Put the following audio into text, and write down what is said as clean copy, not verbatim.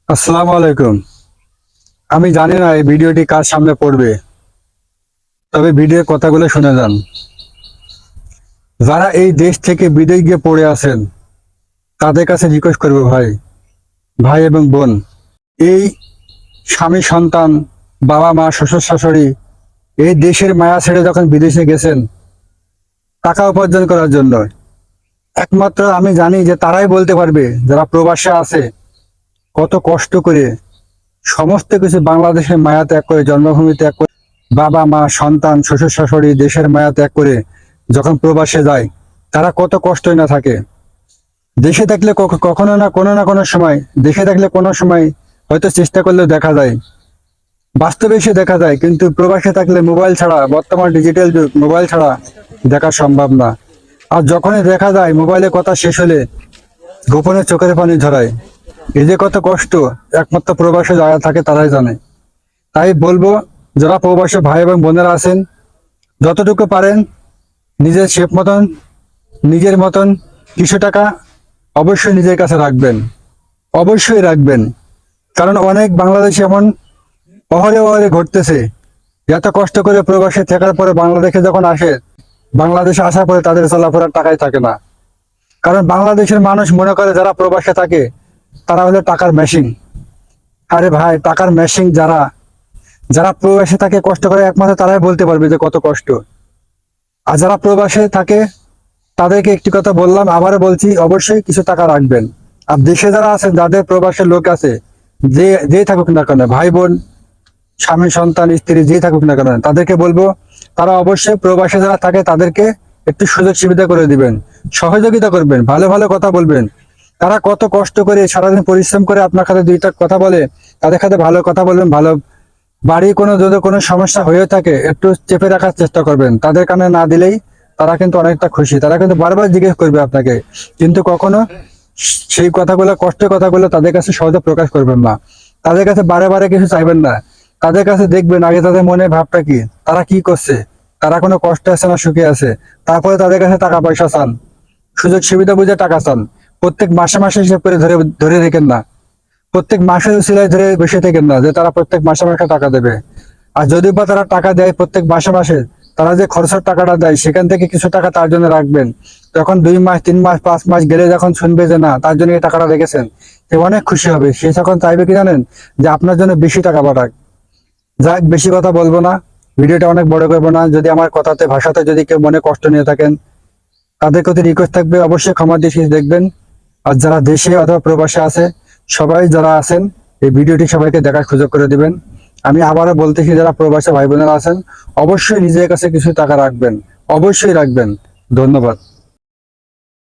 আসসালামু আলাইকুম। আমি জানি না এই ভিডিওটি কার সামনে পড়বে, তবে ভিডিওর কথাগুলো শুনে যান। যারা এই দেশ থেকে বিদেশ গিয়ে পড়ে আছেন তাদের কাছে রিকোয়েস্ট করবো, ভাই ভাই এবং বোন, এই স্বামী সন্তান, বাবা মা, শ্বশুর শাশুড়ি, এই দেশের মায়া ছেড়ে যখন বিদেশে গেছেন টাকা উপার্জন করার জন্য, একমাত্র আমি জানি যে তারাই বলতে পারবে যারা প্রবাসে আছে কত কষ্ট করে সমস্ত কিছু বাংলাদেশের মায়া ত্যাগ করে, জন্মভূমি ত্যাগ করে, বাবা মা সন্তান শ্বশুর শাশুড়ি দেশের মায়া ত্যাগ করে যখন প্রবাসে যায় তারা কত কষ্টই না থাকে। দেশে থাকলে কখনো না কোনো সময়, দেশে থাকলে কোনো সময় হয়তো চেষ্টা করলেও দেখা যায়, বাস্তবে এসে দেখা যায়, কিন্তু প্রবাসে থাকলে মোবাইল ছাড়া, বর্তমান ডিজিটাল যুগ, মোবাইল ছাড়া দেখা সম্ভব না। আর যখনই দেখা যায় মোবাইলে কথা শেষ হলে গোপনে চোখের পানি ঝরায়। এই যে কত কষ্ট একমাত্র প্রবাসে যারা থাকে তারাই জানে। তাই বলবো, যারা প্রবাসী ভাই এবং বোনেরা আছেন, যতটুকু পারেন নিজের শেপ মতন, নিজের মতন কিছু টাকা অবশ্যই নিজের কাছে রাখবেন, অবশ্যই রাখবেন। কারণ অনেক বাংলাদেশি এমন অহরে অহরে ঘটতেছে, এত কষ্ট করে প্রবাসে থাকার পরে বাংলাদেশে যখন আসে, বাংলাদেশে আসার পরে তাদের চলাফেরার টাকাই থাকে না। কারণ বাংলাদেশের মানুষ মনে করে যারা প্রবাসে থাকে তারা হলো টাকার মেশিন। আরে ভাই, টাকার মেশিন যারা যারা প্রবাসে থাকে কষ্ট করে একমাত্র তারাই বলতে পারবে যে কত কষ্ট। আর যারা প্রবাসে থাকে তাদেরকে একটি কথা বললাম, আবারও বলছি, অবশ্যই কিছু টাকা রাখবেন। আর দেশে যারা আছেন, যাদের প্রবাসের লোক আছে, যেই থাকুক না কেন, ভাই বোন, স্বামী সন্তান স্ত্রী যেই থাকুক না কেন, তাদেরকে বলবো তারা অবশ্যই প্রবাসে যারা থাকে তাদেরকে একটু সুযোগ সুবিধা করে দিবেন, সহযোগিতা করবেন, ভালো ভালো কথা বলবেন। তারা কত কষ্ট করে সারাদিন পরিশ্রম করে আপনার সাথে দুইটা কথা বলে, তাদের সাথে ভালো কথা বলবেন। ভালো বাড়ি যদি কোনো সমস্যা হয়ে থাকে একটু চেপে রাখার চেষ্টা করবেন, তাদের কানে না দিলেই তারা কিন্তু অনেকটা খুশি। তারা কিন্তু বারবার জিজ্ঞেস করবে আপনাকে, কিন্তু কখনো সেই কথাগুলো, কষ্টের কথাগুলো তাদের কাছে সহজে প্রকাশ করবেন না। তাদের কাছে বারে বারে কিছু চাইবেন না। তাদের কাছে দেখবেন আগে তাদের মনে ভাবটা কি, তারা কি করছে, তারা কোনো কষ্ট আছে না সুখে আছে। তারপরে তাদের কাছে টাকা পয়সা চান, সুযোগ সুবিধা বুঝে টাকা চান। প্রত্যেক মাসে মাসে হিসেব করে ধরে ধরে রেখেন না, প্রত্যেক মাসে সিলাই ধরে বসে থাকেন না যে তারা প্রত্যেক মাসে মাসে টাকা দেবে। আর যদি বা তারা টাকা দেয় প্রত্যেক মাসে মাসে, তারা যে খরচের টাকাটা দেয় সেখান থেকে কিছু টাকা তার জন্য রাখবেন। তখন 2 মাস 3 মাস 5 মাস গেলে যখন শুনবে যে না, তার জন্য এই টাকাটা রেখেছেন, সে অনেক খুশি হবে। সে তখন চাইবে কি জানেন, যে আপনার জন্য বেশি টাকা পাঠাক। যাক, বেশি কথা বলবো না, ভিডিওটা অনেক বড় করবো না। যদি আমার কথাতে, ভাষাতে যদি কেউ মনে কষ্ট নিয়ে থাকেন, তাদের প্রতি রিকোয়েস্ট থাকবে অবশ্যই ক্ষমা দৃষ্টিতে দেখবেন। আর যারা দেশে অথবা প্রবাসে আছে, সবাই যারা আছেন এই ভিডিওটি সবাইকে দেখার সুযোগ করে দিবেন। আমি আবারও বলতেছি, যারা প্রবাসী ভাই বোনেরা আছেন অবশ্যই নিজের কাছে কিছু টাকা রাখবেন, অবশ্যই রাখবেন। ধন্যবাদ।